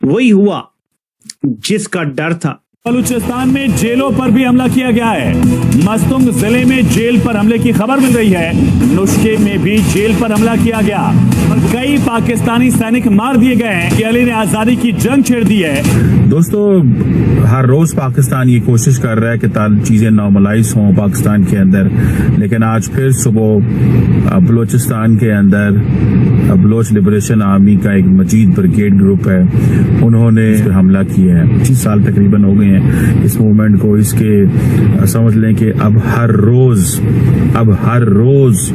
वही हुआ जिसका डर था। बलूचिस्तान में जेलों पर भी हमला किया गया है। मस्तुंग जिले में जेल पर हमले की खबर मिल रही है। नुश्के में भी जेल पर हमला किया गया और कई पाकिस्तानी सैनिक मार दिए गए हैं कि अली ने आजादी की जंग छेड़ दी है। दोस्तों, हर रोज पाकिस्तान ये कोशिश कर रहा है कि चीजें नॉर्मलाइज हों पाकिस्तान के अंदर, लेकिन आज फिर सुबह बलूचिस्तान के अंदर बलोच लिबरेशन आर्मी का एक मजीद ब्रिगेड ग्रुप है, उन्होंने हमला किया है। 25 साल तकरीबन हो गए हैं इस मूवमेंट को। इसके समझ लें कि अब हर रोज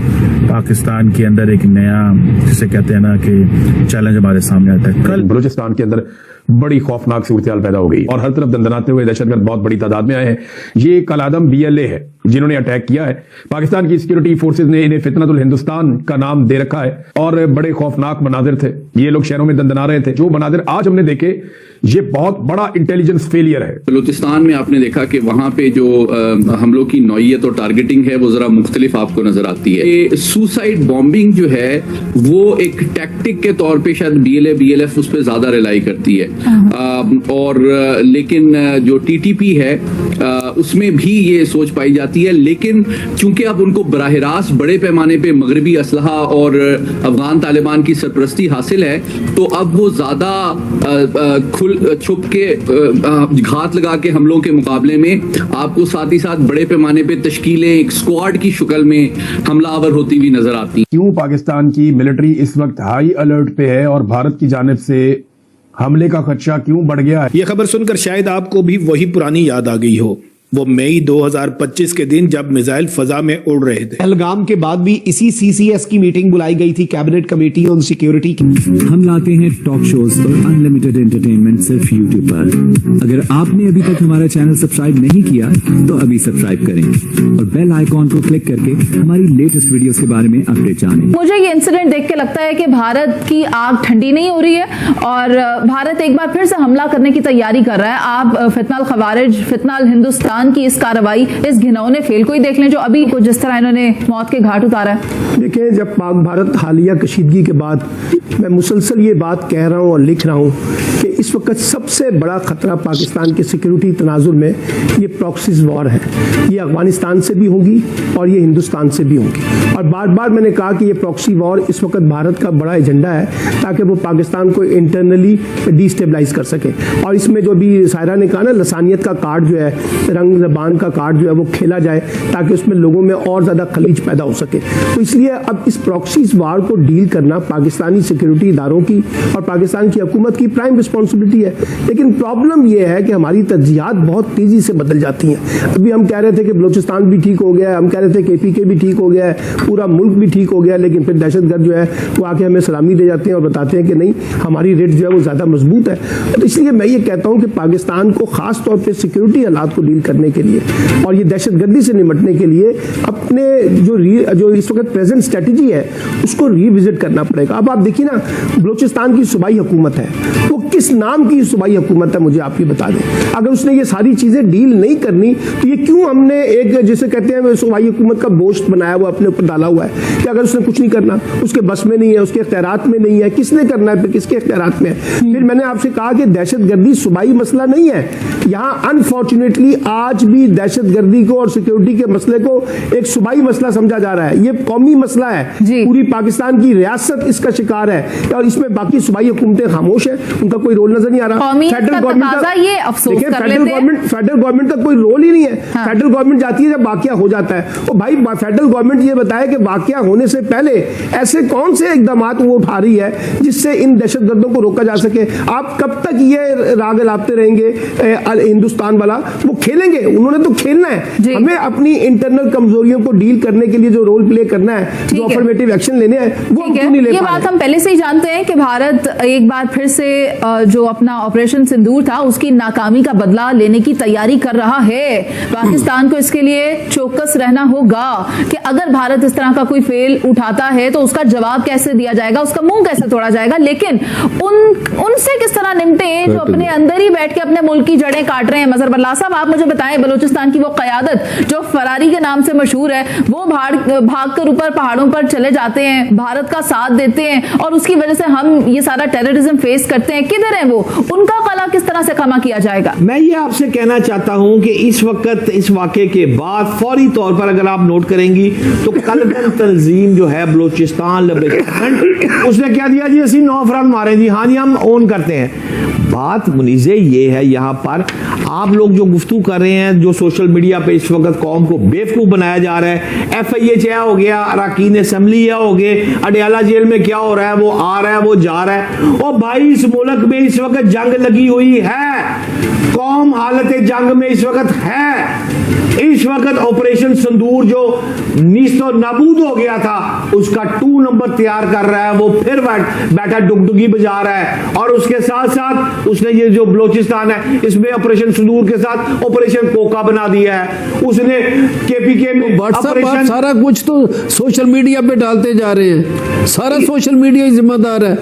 पाकिस्तान के अंदर एक नया, जिसे कहते हैं ना कि चैलेंज हमारे सामने आता है। कल बलूचिस्तान के अंदर बड़ी खौफनाक सूरत-ए-हाल पैदा हो गई और हर तरफ दंदनाते हुए दहशतगर्द बहुत बड़ी तादाद में आए हैं। ये कलादम BLA है जिन्होंने अटैक किया है। पाकिस्तान की सिक्योरिटी फोर्सेज ने इन्हें फितनतुल हिंदुस्तान का नाम दे रखा है और बड़े खौफनाक मनाजिर थे। ये लोग शहरों में दंदना रहे थे। जो मनाजिर आज हमने देखे, ये बहुत बड़ा इंटेलिजेंस फेलियर है। बलूचिस्तान में आपने देखा कि वहां पे जो हमलों की नौइयत और टारगेटिंग है वो जरा मुख्तलिफ आपको नजर आती है। ये सुसाइड बॉम्बिंग जो है वो एक टैक्टिक के तौर पे शायद BLF उस पर ज्यादा रिलाई करती है और लेकिन जो TTP है उसमें भी ये सोच पाई जाती है। लेकिन चूंकि अब उनको बराह रास्त बड़े पैमाने पे मगरबी असलहा और अफगान तालिबान की सरपरस्ती हासिल है, तो अब वो ज्यादा छुप के घात लगा के हमलों के मुकाबले में आपको साथ ही साथ बड़े पैमाने पे तश्कीलें एक स्क्वाड की शक्ल में हमलावर होती हुई नजर आती हैं। क्यों पाकिस्तान की मिलिट्री इस वक्त हाई अलर्ट पे है और भारत की जानिब से हमले का खदशा क्यों बढ़ गया है? ये खबर सुनकर शायद आपको भी वही पुरानी याद आ गई हो, वो मई 2025 के दिन जब मिसाइल फजा में उड़ रहे थे। पहलगाम के बाद भी इसी CCS की मीटिंग बुलाई गई थी, कैबिनेट कमेटी ऑन सिक्योरिटी की। हम लाते हैं टॉक शोज और अनलिमिटेड एंटरटेनमेंट सिर्फ YouTube पर। अगर आपने अभी तक हमारा चैनल सब्सक्राइब नहीं किया तो अभी सब्सक्राइब करें और बेल आइकॉन को क्लिक करके हमारी लेटेस्ट वीडियोस के बारे में अपडेट जानें। मुझे ये इंसिडेंट देख के लगता है कि भारत की आग ठंडी नहीं हो रही है और भारत एक बार फिर से हमला करने की तैयारी कर रहा है। आप फितनल खवारिज, फितनल हिंदुस्तान की इस कार्रवाई, इस घिनौने फेल को ही देख लें जो अभी को जिस तरह इन्होंने मौत के घाट उतारा है। देखिए, जब पाक भारत हालिया कशीदगी के बाद मैं मुसलसल ये बात कह रहा हूँ और लिख रहा हूँ कि इस वक्त सबसे बड़ा खतरा पाकिस्तान के सिक्योरिटी तनाजुर में ये प्रॉक्सीज वॉर है। ये अफगानिस्तान से भी होगी और ये हिंदुस्तान से भी होगी और बार बार मैंने कहा कि ये प्रॉक्सी वॉर इस वक्त भारत का बड़ा एजेंडा है ताकि वो पाकिस्तान को इंटरनली डिस्टेबलाइज कर सके। और इसमें जो भी सायरा ने कहा ना, लसानियत का कार्ड जो है, रंग ज़बान का कार्ड जो है वो खेला जाए ताकि उसमें लोगों में और ज़्यादा खलीज पैदा हो सके। तो इसलिए अब इस प्रॉक्सीज वार को डील करना पाकिस्तानी सिक्योरिटी इदारों की और पाकिस्तान की हुकूमत की प्राइम रिस्पॉन्सिबिलिटी है। लेकिन प्रॉब्लम यह है कि हमारी तरजीहात बहुत तेज़ी से बदल जाती हैं। अभी हम कह रहे थे कि बलूचिस्तान भी ठीक हो गया है, हम कह रहे थे कि KPK भी ठीक हो गया है, पूरा मुल्क भी ठीक हो गया, लेकिन फिर दहशतगर्द जो है वो आके हमें सलामी दे जाते हैं और बताते हैं कि नहीं, हमारी रेट जो है वो ज़्यादा मजबूत है। तो इसलिए मैं ये कहता हूँ कि पाकिस्तान को ख़ास तौर पर सिक्योरिटी हालात को डील करने के लिए और ये दहशतगर्दी से निपटने के लिए अपने जो इस वक्त प्रेजेंट स्ट्रेटजी है उसको रिविजिट करना पड़ेगा। अब आप देखिए ना, बलूचिस्तान की सूबाई हुकूमत है, वो किस नाम की सूबाई हुकूमत है मुझे आप ये बता दें। अगर उसने ये सारी चीजें डील नहीं करनी तो ये क्यों हमने एक जिसे कहते हैं सूबाई हुकूमत का गोश्त बनाया हुआ अपने ऊपर डाला हुआ है कि अगर उसने कुछ नहीं करना, उसके बस में नहीं है, उसके इख्तियारात में नहीं है, किसने करना है, किसके इख्तियारात में है। फिर मैंने आपसे कहा कि दहशतगर्दी सूबाई मसला नहीं है। यहाँ अनफॉर्चुनेटली आज भी दहशतगर्दी को और सिक्योरिटी के मसले को एक सूबाई मसला समझा जा रहा है। ये कौमी मसला है, पूरी पाकिस्तान की रियासत इसका शिकार है और इसमें बाकी सूबाई हुकूमतें खामोश है, उनका कोई रोल नजर नहीं आ रहा। फेडरल गवर्नमेंट का कोई रोल ही नहीं है। फेडरल गवर्नमेंट जाती है जब वाकया हो जाता है। और भाई फेडरल गवर्नमेंट ये बताए कि वाकया होने से पहले ऐसे कौन से इकदामात वो उठा रही है जिससे इन दहशतगर्दों को रोका जा सके। आप कब तक ये राग लाते रहेंगे हिंदुस्तान वाला? वो खेलेंगे, उन्होंने तो खेलना है। हमें अपनी इंटरनल कमजोरियों को डील करने के लिए जो रोल प्ले करना है, जो अफर्मेटिव एक्शन लेने हैं, वो क्यों नहीं ले पा रहे? ये बात हम पहले से ही जानते हैं कि भारत एक बार फिर से जो अपना ऑपरेशन सिंदूर था उसकी नाकामी का बदला लेने की तैयारी कर रहा है। पाकिस्तान को इसके लिए चौकस रहना होगा कि अगर भारत इस तरह का कोई फेल उठाता है तो उसका जवाब कैसे दिया जाएगा, उसका मुंह कैसे तोड़ा जाएगा। लेकिन उनसे किस तरह निमटे जो अपने अंदर ही बैठ के अपने मुल्क की जड़ें काट रहे हैं। मजहर बल्ला साहब, आप मुझे बताएं, बलूचिस्तान की वो क़यादत जो फरारी के नाम से मशहूर है, वो भाग कर ऊपर पहाड़ों पर चले जाते हैं, भारत का साथ देते हैं और उसकी वजह से हम ये सारा टेररिज्म फेस करते हैं, किधर है वो? उनका कला किस तरह से खमा किया जाएगा? मैं ये आपसे कहना चाहता हूं कि इस वक्त इस वाक़े के बाद फौरी तौर पर अगर आप नोट करेंगी तो कलकन तंजीम जो है बलूचिस्तान लिबरेशन, उसने क्या दिया जी, ਅਸੀਂ 9 अफराद मारे जी, हाँ जी हम ओन करते हैं। बात मुनीज़े ये है, यहाँ पर आप लोग जो गुफ्तगू कर रहे हैं, जो सोशल मीडिया पे इस वक्त कौम को बेवकूफ़ बनाया जा रहा है, FIH हो गया, अरकान असम्बली हो गए, अडयाला जेल में क्या हो रहा है, वो आ रहा है, वो जा रहा है। और भाई इस मुल्क में इस वक्त जंग लगी हुई है, कौम हालत जंग में इस वक्त है। इस वक्त ऑपरेशन संदूर जो नीस्तो नाबूद हो गया था, उसका 2 नंबर तैयार कर रहा है, वो फिर बैठा डुगडुगी बजा रहा है। और उसके साथ साथ उसने ये जो बलोचिस्तान है, इसमें ऑपरेशन संदूर के साथ ऑपरेशन कोका बना दिया है। उसने KPK में ऑपरेशन, सारा कुछ तो सोशल मीडिया पे डालते जा रहे हैं, सारा सोशल मीडिया ही जिम्मेदार है,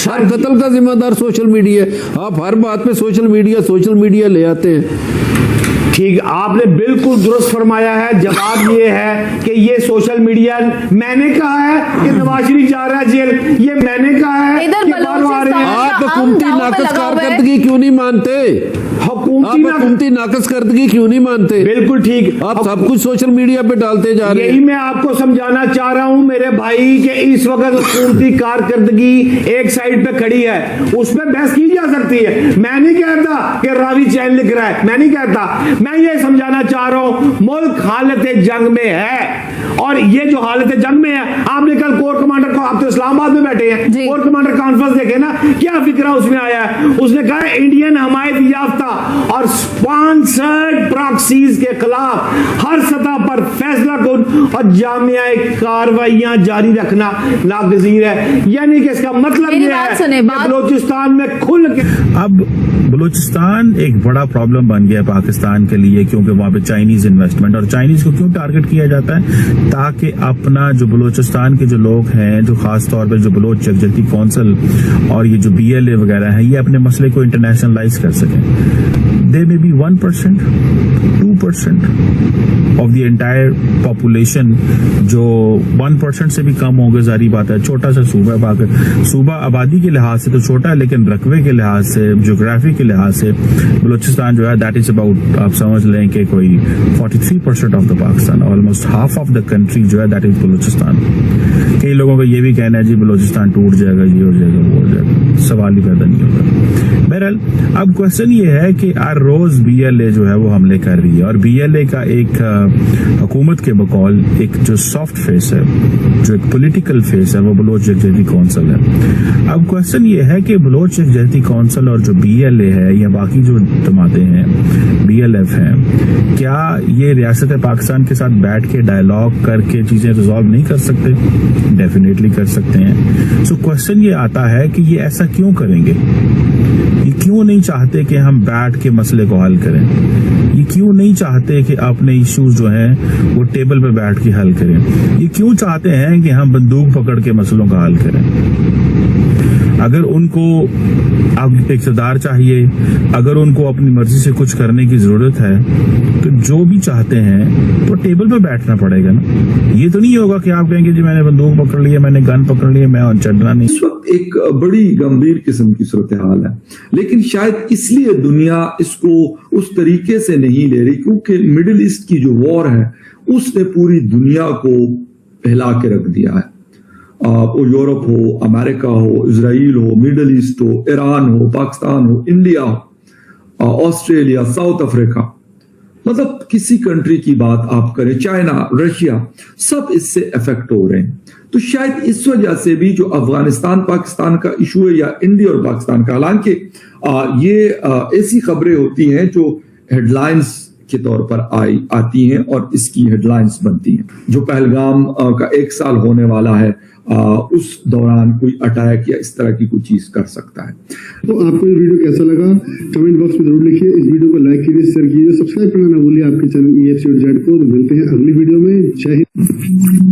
हर कत्ल का जिम्मेदार सोशल मीडिया। आप हर बात पे सोशल मीडिया ले आते हैं। ठीक, आपने बिल्कुल दुरुस्त फरमाया है। जवाब ये है कि ये सोशल मीडिया, मैंने कहा है कि नवाज शरीफ जा रहा है जेल, ये मैंने कहा है इधर कि बार आ रहे हैं। आप हुकूमती नाकस कारकर्दगी क्यों नहीं मानते? हुकूमती नाकस करदगी क्यों नहीं मानते? बिल्कुल ठीक, आप सब कुछ सोशल मीडिया पे डालते जा रहे हैं। यही मैं आपको समझाना चाह रहा हूं मेरे भाई कि इस वक्त हुकूमती कारकर्दगी एक साइड पे खड़ी है, उस पर बहस की जा सकती है। मैं नहीं कहता कि रावी चैन लिख रहा है, मैं नहीं कहता, मैं ये समझाना चाह रहा हूं मुल्क हालत जंग में है। और ये जो हालत जंग में है, आपने कल कोर कमांडर को, आप तो इस्लामाबाद में बैठे हैं, कोर कमांडर कॉन्फ्रेंस देखे ना, क्या फिक्रा उसमें आया है? उसने कहा इंडियन हमायत याफ्ता और स्पॉन्सर्ड प्रॉक्सीज के खिलाफ हर सतह पर फैसला कुन और जामिया कार्रवाइयां जारी रखना नागजीर है। यानी कि इसका मतलब ये है कि बलूचिस्तान में खुल के अब बलूचिस्तान एक बड़ा प्रॉब्लम बन गया पाकिस्तान के लिए, क्योंकि वहां पे चाइनीज इन्वेस्टमेंट, और चाइनीज को क्यों टारगेट किया जाता है? ताकि अपना जो बलूचिस्तान के जो लोग हैं, जो खास तौर पर जो बलोच यकजहती कौंसिल और ये जो BLA वगैरह है, ये अपने मसले को इंटरनेशनलाइज कर सकें। They may be 1%, 2% of the entire population, जो 1% से भी कम होगा, जारी बात है। छोटा सा सूबा है, सूबा आबादी के लिहाज से तो छोटा है, लेकिन रकबे के लिहाज से, ज्योग्राफी के लिहाज से बलूचिस्तान जो है दैट इज अबाउट, आप समझ लें कि कोई 43% of the Pakistan, almost half of the country जो है दैट इज बलूचिस्तान। कई लोगों का ये भी कहना है जी बलूचिस्तान टूट जाएगा, ये हो जाएगा, वो हो जाएगा, सवाल ही पैदा नहीं होता। बहरहाल अब क्वेश्चन ये है कि हर रोज BLA जो है वो हमले कर रही है, और BLA का एक हुकूमत के बकौल एक जो सॉफ्ट फेस है, जो एक पॉलिटिकल फेस है, वो बलोच यकजहती कौंसिल है। अब क्वेश्चन ये है कि बलोच यकजहती कौंसिल और जो BLA है या बाकी जो जमातें हैं, BLF हैं, क्या ये रियासत पाकिस्तान के साथ बैठ के डायलॉग करके चीजें रिजॉल्व नहीं कर सकते? डेफिनेटली कर सकते हैं। सो क्वेश्चन ये आता है कि ये ऐसा क्यों करेंगे? ये क्यों नहीं चाहते कि हम बैठ के मसले को हल करें? ये क्यों नहीं चाहते कि अपने इश्यूज जो हैं वो टेबल पे बैठ के हल करें? ये क्यों चाहते हैं कि हम बंदूक पकड़ के मसलों का हल करें? अगर उनको अब इक़्तिदार चाहिए, अगर उनको अपनी मर्जी से कुछ करने की जरूरत है, तो जो भी चाहते हैं तो टेबल पे बैठना पड़ेगा ना। ये तो नहीं होगा कि आप कहेंगे जी मैंने बंदूक पकड़ लिया, मैंने गन पकड़ लिया, मैं चढ़ना नहीं। इस वक्त एक बड़ी गंभीर किस्म की सूरत हाल है, लेकिन शायद इसलिए दुनिया इसको उस तरीके से नहीं ले रही, क्योंकि मिडिल ईस्ट की जो वॉर है उसने पूरी दुनिया को हिला के रख दिया है। वो यूरोप हो, अमेरिका हो, इजराइल हो, मिडिल ईस्ट हो, ईरान हो, पाकिस्तान हो, इंडिया हो, ऑस्ट्रेलिया, साउथ अफ्रीका, मतलब किसी कंट्री की बात आप करें, चाइना, रशिया, सब इससे अफेक्ट हो रहे हैं। तो शायद इस वजह से भी जो अफगानिस्तान पाकिस्तान का इशू है, या इंडिया और पाकिस्तान का, हालांकि ये ऐसी खबरें होती हैं जो हेडलाइंस के तौर पर आती हैं और इसकी हेडलाइंस बनती हैं। जो पहलगाम का 1 साल होने वाला है, उस दौरान कोई अटैक या इस तरह की कोई चीज कर सकता है। तो आपको ये वीडियो कैसा लगा कमेंट बॉक्स में जरूर लिखिए। इस वीडियो को लाइक कीजिए, शेयर कीजिए, सब्सक्राइब करना ना भूलिए आपके चैनल EFC को। मिलते हैं अगली वीडियो में। जय हिंद।